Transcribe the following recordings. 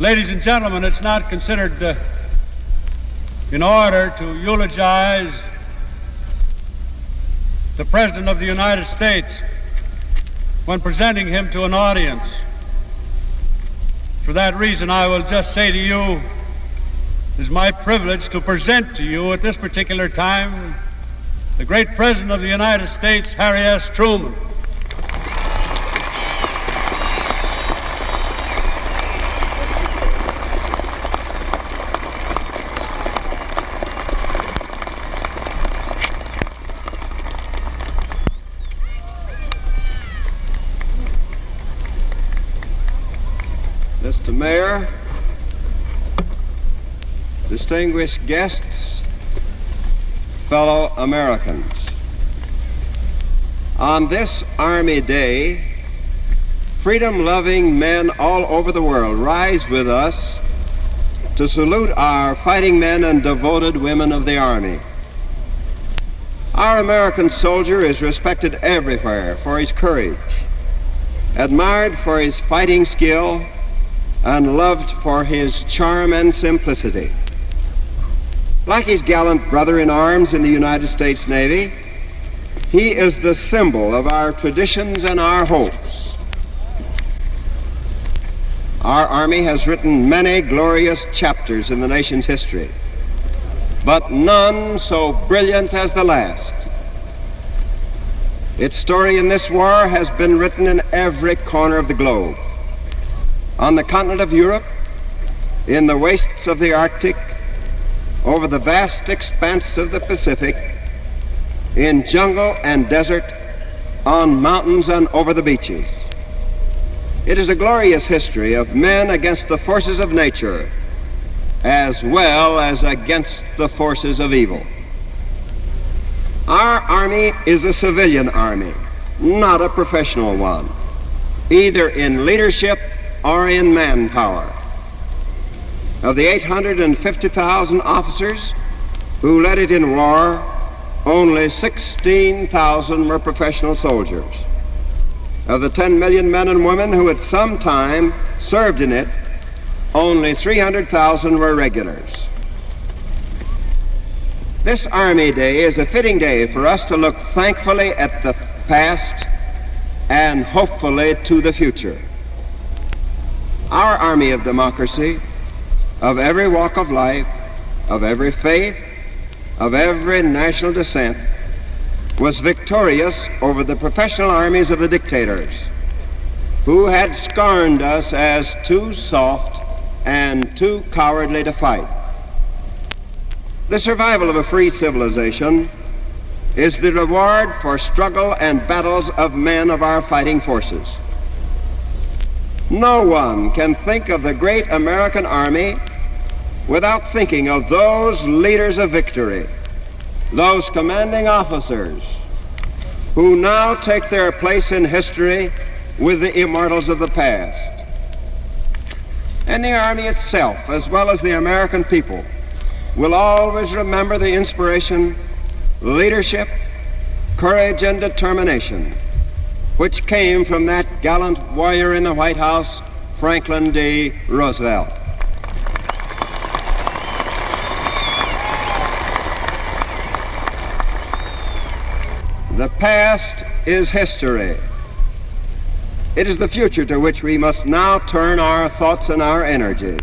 Ladies and gentlemen, it's not considered in order to eulogize the President of the United States when presenting him to an audience. For that reason, I will just say to you, it is my privilege to present to you at this particular time the great President of the United States, Harry S. Truman. Mr. Mayor, distinguished guests, fellow Americans, on this Army Day, freedom-loving men all over the world rise with us to salute our fighting men and devoted women of the Army. Our American soldier is respected everywhere for his courage, admired for his fighting skill, and loved for his charm and simplicity. Like his gallant brother in arms in the United States Navy, he is the symbol of our traditions and our hopes. Our Army has written many glorious chapters in the nation's history, but none so brilliant as the last. Its story in this war has been written in every corner of the globe. On the continent of Europe, in the wastes of the Arctic, over the vast expanse of the Pacific, in jungle and desert, on mountains and over the beaches. It is a glorious history of men against the forces of nature, as well as against the forces of evil. Our Army is a civilian army, not a professional one, either in leadership or in manpower. Of the 850,000 officers who led it in war, only 16,000 were professional soldiers. Of the 10 million men and women who at some time served in it, only 300,000 were regulars. This Army Day is a fitting day for us to look thankfully at the past and hopefully to the future. Our army of democracy, of every walk of life, of every faith, of every national descent, was victorious over the professional armies of the dictators, who had scorned us as too soft and too cowardly to fight. The survival of a free civilization is the reward for struggle and battles of men of our fighting forces. No one can think of the great American Army without thinking of those leaders of victory, those commanding officers who now take their place in history with the immortals of the past. And the Army itself, as well as the American people, will always remember the inspiration, leadership, courage, and determination which came from that gallant warrior in the White House, Franklin D. Roosevelt. The past is history. It is the future to which we must now turn our thoughts and our energies.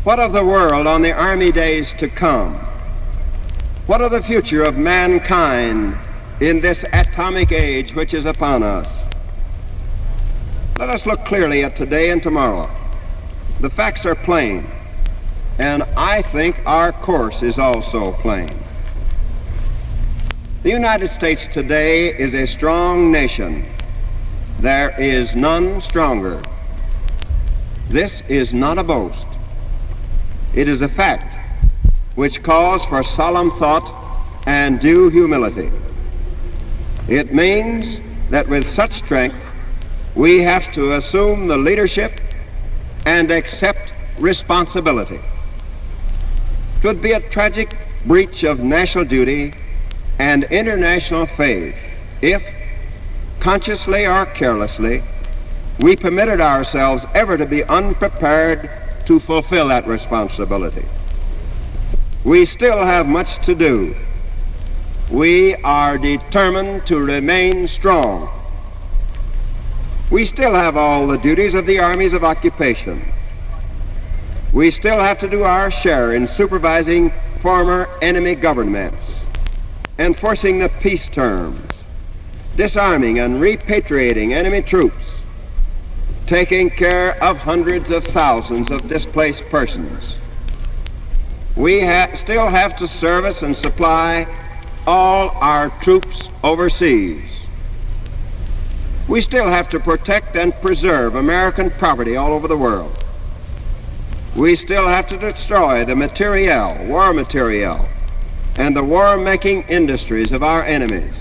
What of the world on the Army days to come? What of the future of mankind in this atomic age which is upon us? Let us look clearly at today and tomorrow. The facts are plain, and I think our course is also plain. The United States today is a strong nation. There is none stronger. This is not a boast. It is a fact which calls for solemn thought and due humility. It means that with such strength, we have to assume the leadership and accept responsibility. It would be a tragic breach of national duty and international faith if, consciously or carelessly, we permitted ourselves ever to be unprepared to fulfill that responsibility. We still have much to do. We are determined to remain strong. We still have all the duties of the armies of occupation. We still have to do our share in supervising former enemy governments, enforcing the peace terms, disarming and repatriating enemy troops, taking care of hundreds of thousands of displaced persons. We still have to service and supply all our troops overseas. We still have to protect and preserve American property all over the world. We still have to destroy the war materiel, and the war-making industries of our enemies.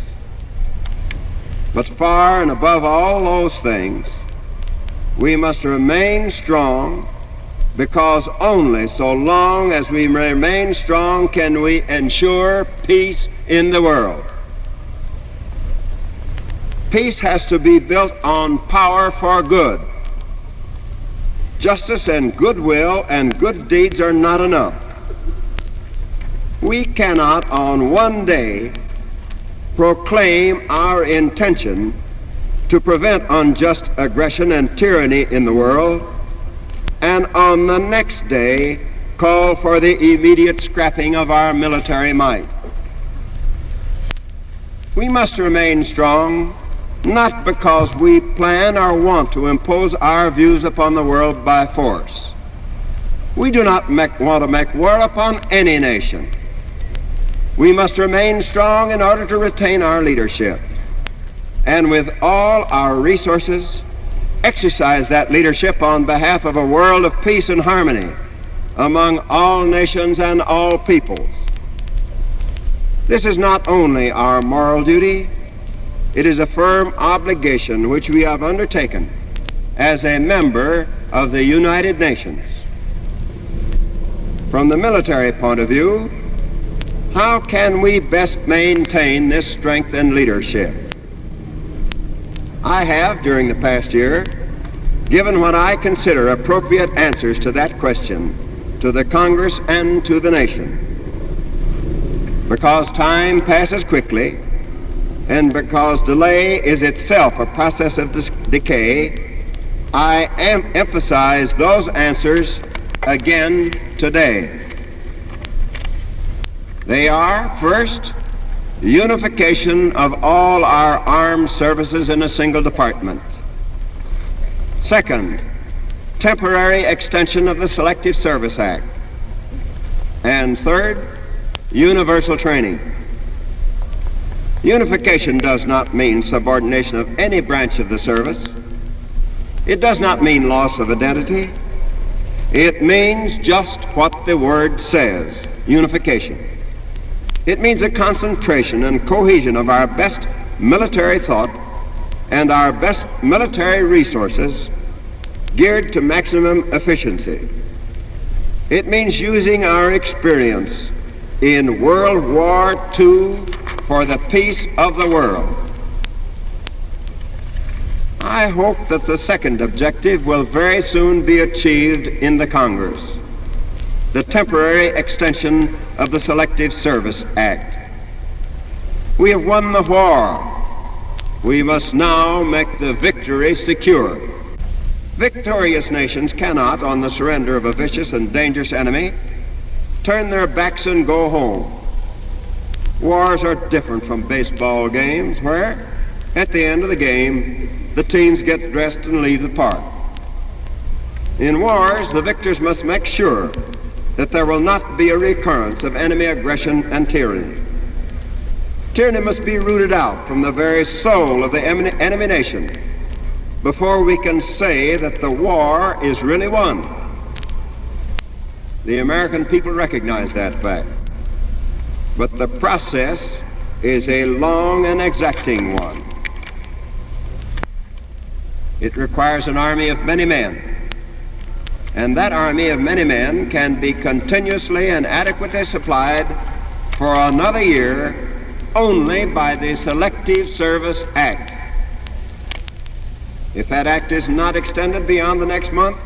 But far and above all those things, we must remain strong, because only so long as we remain strong can we ensure peace in the world. Peace has to be built on power for good. Justice and goodwill and good deeds are not enough. We cannot on one day proclaim our intention to prevent unjust aggression and tyranny in the world, and on the next day call for the immediate scrapping of our military might. We must remain strong, not because we plan or want to impose our views upon the world by force. We do not want to make war upon any nation. We must remain strong in order to retain our leadership, and with all our resources exercise that leadership on behalf of a world of peace and harmony among all nations and all peoples. This is not only our moral duty, it is a firm obligation which we have undertaken as a member of the United Nations. From the military point of view, how can we best maintain this strength and leadership? I have, during the past year, given what I consider appropriate answers to that question to the Congress and to the nation. Because time passes quickly, and because delay is itself a process of decay, I emphasize those answers again today. They are, first, unification of all our armed services in a single department. Second, temporary extension of the Selective Service Act. And third, universal training. Unification does not mean subordination of any branch of the service. It does not mean loss of identity. It means just what the word says, unification. It means a concentration and cohesion of our best military thought and our best military resources geared to maximum efficiency. It means using our experience in World War II for the peace of the world. I hope that the second objective will very soon be achieved in the Congress, the temporary extension of the Selective Service Act. We have won the war. We must now make the victory secure. Victorious nations cannot, on the surrender of a vicious and dangerous enemy, turn their backs and go home. Wars are different from baseball games where, at the end of the game, the teams get dressed and leave the park. In wars, the victors must make sure that there will not be a recurrence of enemy aggression and tyranny. Tyranny must be rooted out from the very soul of the enemy nation before we can say that the war is really won. The American people recognize that fact. But the process is a long and exacting one. It requires an army of many men. And that army of many men can be continuously and adequately supplied for another year only by the Selective Service Act. If that act is not extended beyond the next month,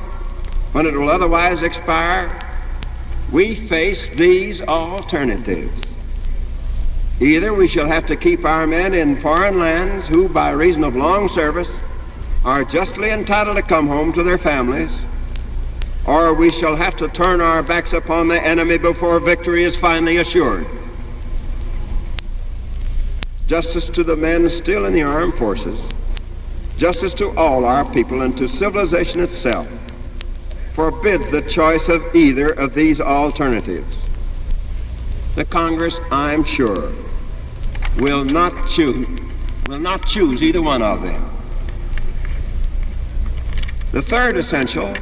when it will otherwise expire, we face these alternatives. Either we shall have to keep our men in foreign lands who, by reason of long service, are justly entitled to come home to their families, or we shall have to turn our backs upon the enemy before victory is finally assured. Justice to the men still in the armed forces, justice to all our people and to civilization itself, forbids the choice of either of these alternatives. The Congress, I'm sure, will not choose either one of them. The third essential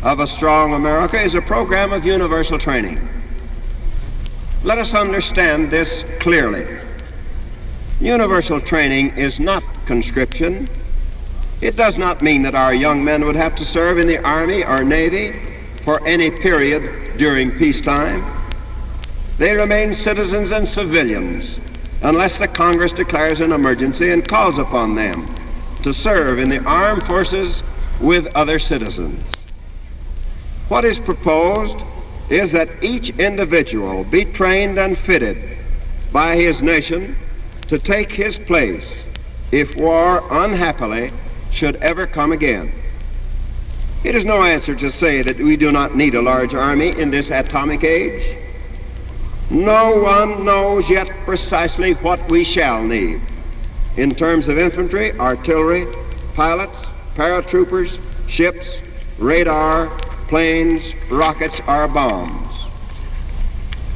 of a strong America is a program of universal training. Let us understand this clearly. Universal training is not conscription. It does not mean that our young men would have to serve in the Army or Navy for any period during peacetime. They remain citizens and civilians unless the Congress declares an emergency and calls upon them to serve in the armed forces with other citizens. What is proposed is that each individual be trained and fitted by his nation to take his place if war, unhappily, should ever come again. It is no answer to say that we do not need a large army in this atomic age. No one knows yet precisely what we shall need in terms of infantry, artillery, pilots, paratroopers, ships, radar, planes, rockets, or bombs.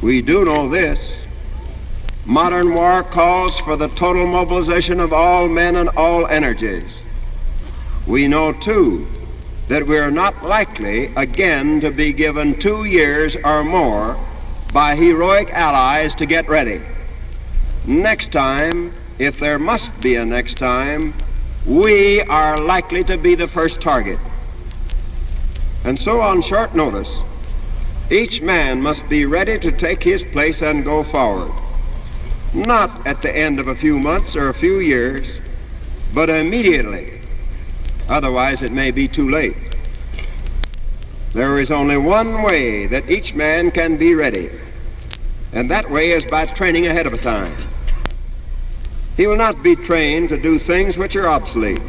We do know this. Modern war calls for the total mobilization of all men and all energies. We know, too, that we are not likely again to be given 2 years or more by heroic allies to get ready. Next time, if there must be a next time, we are likely to be the first target. And so on short notice, each man must be ready to take his place and go forward. Not at the end of a few months or a few years, but immediately. Otherwise it may be too late. There is only one way that each man can be ready, and that way is by training ahead of time. He will not be trained to do things which are obsolete.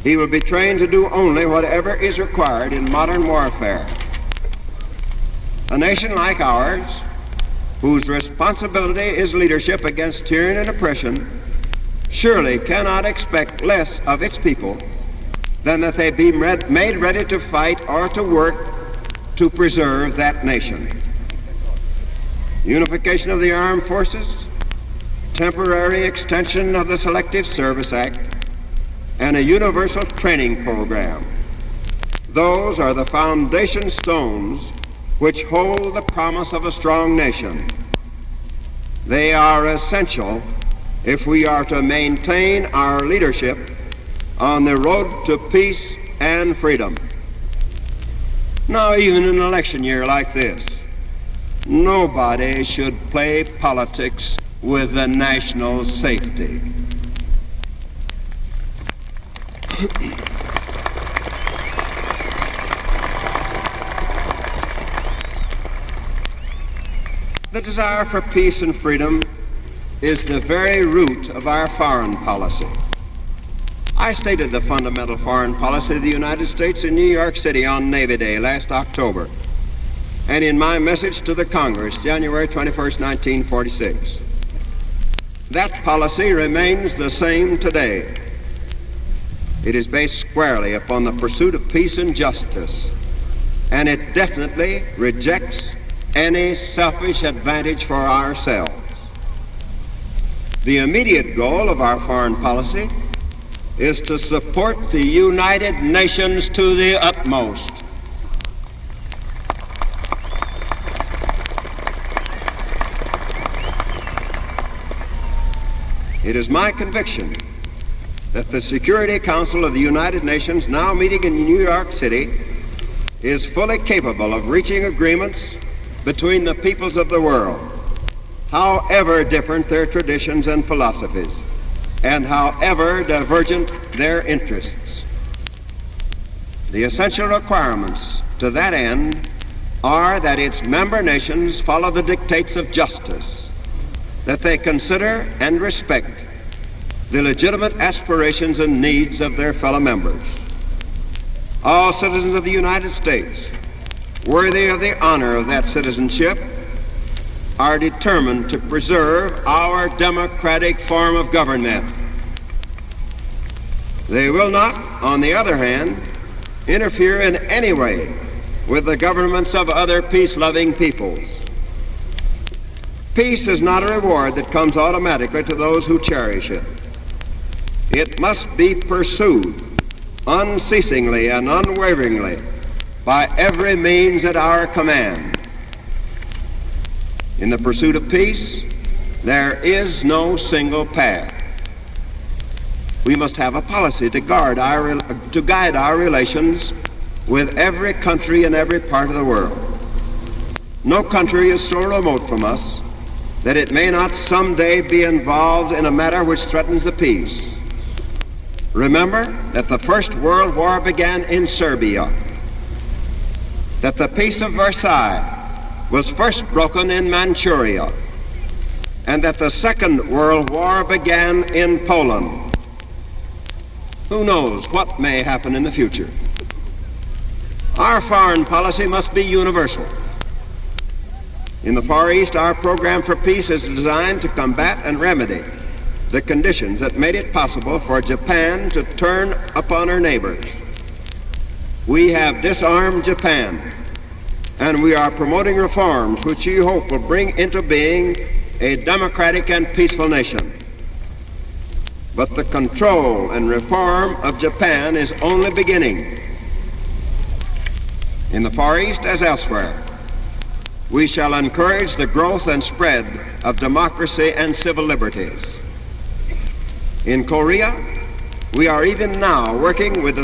He will be trained to do only whatever is required in modern warfare. A nation like ours, whose responsibility is leadership against tyranny and oppression, surely cannot expect less of its people than that they be made ready to fight or to work to preserve that nation. Unification of the armed forces, temporary extension of the Selective Service Act, and a universal training program. Those are the foundation stones which hold the promise of a strong nation. They are essential if we are to maintain our leadership on the road to peace and freedom. Now, even in an election year like this, nobody should play politics with the national safety. The desire for peace and freedom is the very root of our foreign policy. I stated the fundamental foreign policy of the United States in New York City on Navy Day last October, and in my message to the Congress, January 21st, 1946. That policy remains the same today. It is based squarely upon the pursuit of peace and justice, and it definitely rejects any selfish advantage for ourselves. The immediate goal of our foreign policy is to support the United Nations to the utmost. It is my conviction that the Security Council of the United Nations, now meeting in New York City, is fully capable of reaching agreements between the peoples of the world, however different their traditions and philosophies. and however divergent their interests. The essential requirements to that end are that its member nations follow the dictates of justice, that they consider and respect the legitimate aspirations and needs of their fellow members. All citizens of the United States, worthy of the honor of that citizenship, are determined to preserve our democratic form of government. They will not, on the other hand, interfere in any way with the governments of other peace-loving peoples. Peace is not a reward that comes automatically to those who cherish it. It must be pursued unceasingly and unwaveringly by every means at our command. In the pursuit of peace, there is no single path. We must have a policy to guide our relations with every country in every part of the world. No country is so remote from us that it may not someday be involved in a matter which threatens the peace. Remember that the First World War began in Serbia, that the Peace of Versailles was first broken in Manchuria, and that the Second World War began in Poland. Who knows what may happen in the future? Our foreign policy must be universal. In the Far East, our program for peace is designed to combat and remedy the conditions that made it possible for Japan to turn upon her neighbors. We have disarmed Japan, and we are promoting reforms which we hope will bring into being a democratic and peaceful nation. But the control and reform of Japan is only beginning. In the Far East as elsewhere, we shall encourage the growth and spread of democracy and civil liberties. In Korea, we are even now working with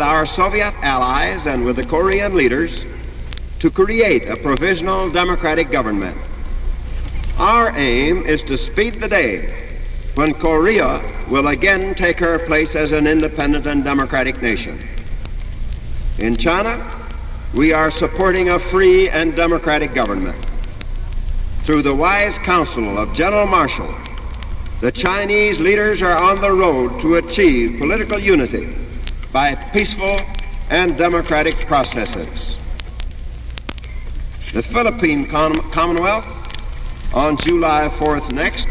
our Soviet allies and with the Korean leaders to create a provisional democratic government. Our aim is to speed the day when Korea will again take her place as an independent and democratic nation. In China, we are supporting a free and democratic government. Through the wise counsel of General Marshall, the Chinese leaders are on the road to achieve political unity by peaceful and democratic processes. The Philippine Commonwealth, on July 4th next,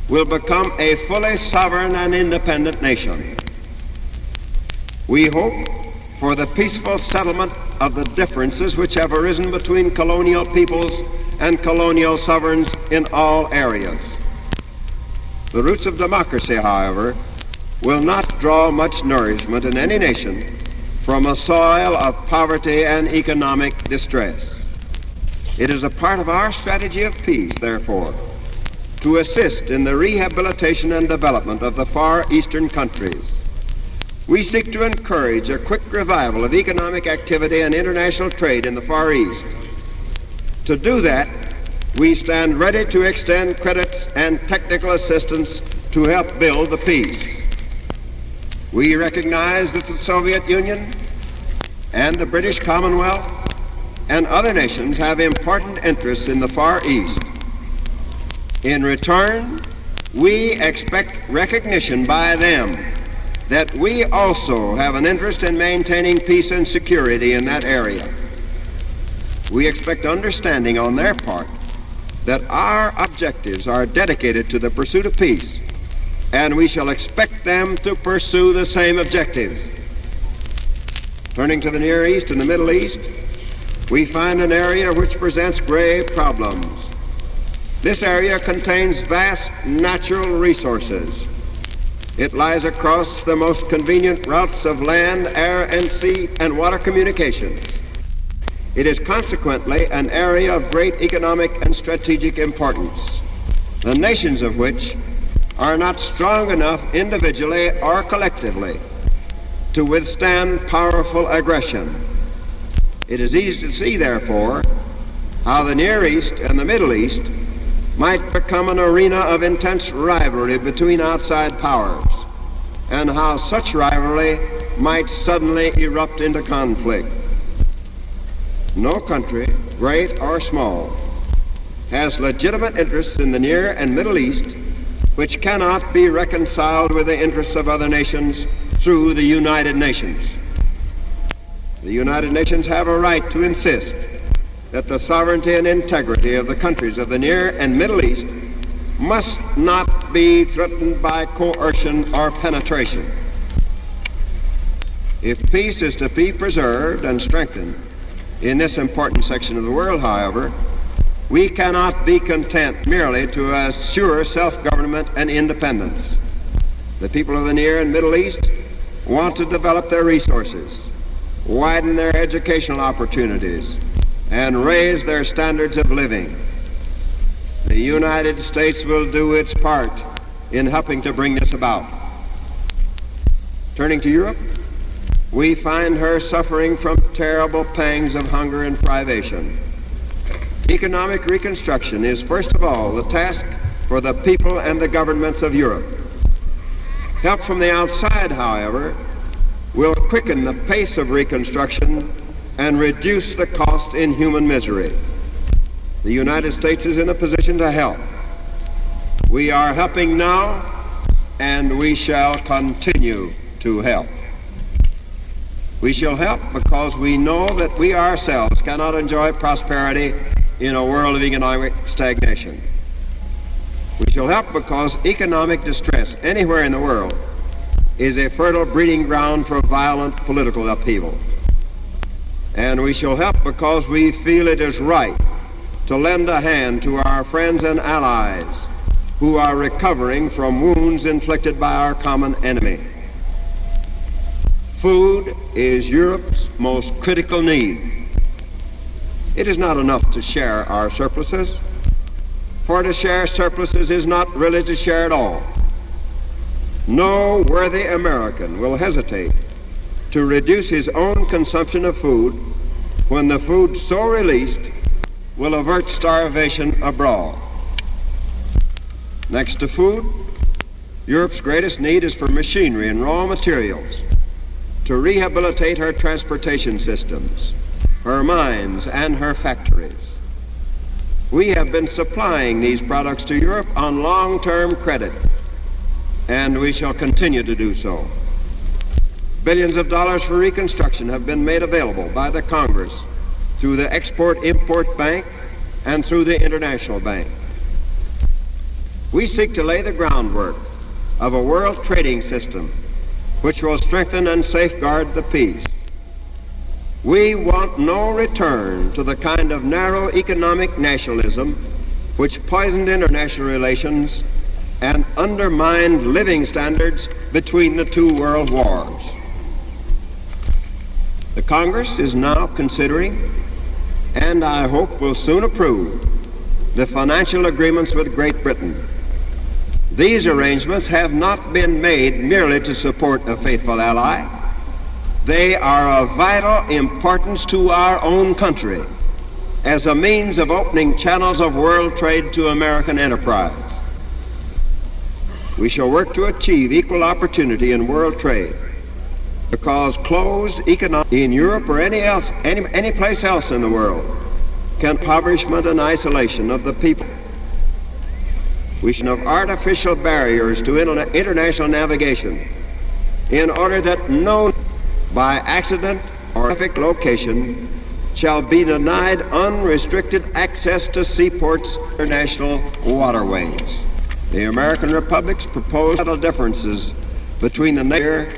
will become a fully sovereign and independent nation. We hope for the peaceful settlement of the differences which have arisen between colonial peoples and colonial sovereigns in all areas. The roots of democracy, however, will not draw much nourishment in any nation from a soil of poverty and economic distress. It is a part of our strategy of peace, therefore, to assist in the rehabilitation and development of the Far Eastern countries. We seek to encourage a quick revival of economic activity and international trade in the Far East. To do that, we stand ready to extend credits and technical assistance to help build the peace. We recognize that the Soviet Union and the British Commonwealth and other nations have important interests in the Far East. In return, we expect recognition by them that we also have an interest in maintaining peace and security in that area. We expect understanding on their part that our objectives are dedicated to the pursuit of peace, and we shall expect them to pursue the same objectives. Turning to the Near East and the Middle East, we find an area which presents grave problems. This area contains vast natural resources. It lies across the most convenient routes of land, air, and sea and water communication. It is consequently an area of great economic and strategic importance, the nations of which are not strong enough individually or collectively to withstand powerful aggression. It is easy to see, therefore, how the Near East and the Middle East might become an arena of intense rivalry between outside powers, and how such rivalry might suddenly erupt into conflict. No country, great or small, has legitimate interests in the Near and Middle East which cannot be reconciled with the interests of other nations through the United Nations. The United Nations have a right to insist that the sovereignty and integrity of the countries of the Near and Middle East must not be threatened by coercion or penetration. If peace is to be preserved and strengthened in this important section of the world, however, we cannot be content merely to assure self-government and independence. The people of the Near and Middle East want to develop their resources, widen their educational opportunities, and raise their standards of living. The United States will do its part in helping to bring this about. Turning to Europe, we find her suffering from terrible pangs of hunger and privation. Economic reconstruction is first of all the task for the people and the governments of Europe. Help from the outside, however, will quicken the pace of reconstruction and reduce the cost in human misery. The United States is in a position to help. We are helping now, and we shall continue to help. We shall help because we know that we ourselves cannot enjoy prosperity in a world of economic stagnation. We shall help because economic distress anywhere in the world is a fertile breeding ground for violent political upheaval. And we shall help because we feel it is right to lend a hand to our friends and allies who are recovering from wounds inflicted by our common enemy. Food is Europe's most critical need. It is not enough to share our surpluses, for to share surpluses is not really to share at all. No worthy American will hesitate to reduce his own consumption of food when the food so released will avert starvation abroad. Next to food, Europe's greatest need is for machinery and raw materials to rehabilitate her transportation systems, her mines, and her factories. We have been supplying these products to Europe on long-term credit, and we shall continue to do so. Billions of dollars for reconstruction have been made available by the Congress through the Export-Import Bank and through the International Bank. We seek to lay the groundwork of a world trading system which will strengthen and safeguard the peace. We want no return to the kind of narrow economic nationalism which poisoned international relations and undermined living standards between the two world wars. The Congress is now considering, and I hope will soon approve, the financial agreements with Great Britain. These arrangements have not been made merely to support a faithful ally. They are of vital importance to our own country as a means of opening channels of world trade to American enterprise. We shall work to achieve equal opportunity in world trade because closed economic in Europe or any place else in the world can impoverishment and isolation of the people. We should have artificial barriers to international navigation in order that no by accident or traffic location shall be denied unrestricted access to seaports or international waterways. The American Republic's proposed vital differences between the nations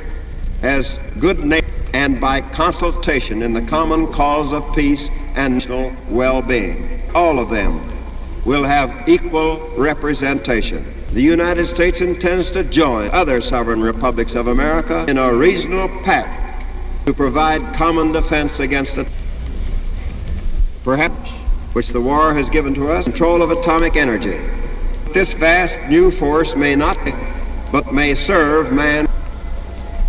as good neighbors and by consultation in the common cause of peace and national well-being. All of them will have equal representation. The United States intends to join other sovereign republics of America in a regional pact to provide common defense against it, perhaps which the war has given to us, control of atomic energy. This vast new force may not be, but may serve man.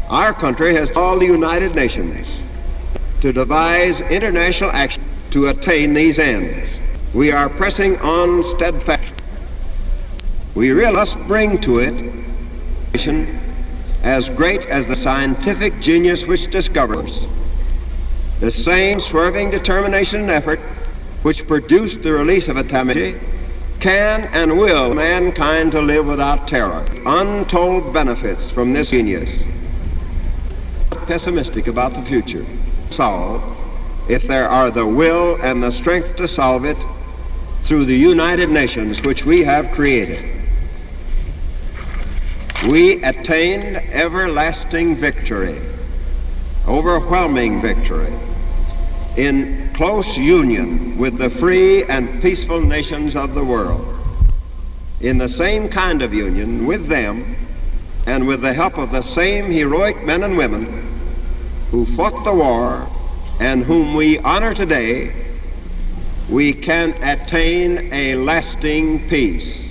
Our country has all the United Nations to devise international action to attain these ends. We are pressing on steadfast We really must bring to it as great as the scientific genius which discovers, the same swerving determination and effort which produced the release of atomic energy can and will mankind to live without terror. Untold benefits from this genius. Pessimistic about the future. Solve, if there are the will and the strength to solve it, through the United Nations which we have created. We attained everlasting victory, overwhelming victory, in close union with the free and peaceful nations of the world, in the same kind of union with them and with the help of the same heroic men and women who fought the war and whom we honor today, we can attain a lasting peace.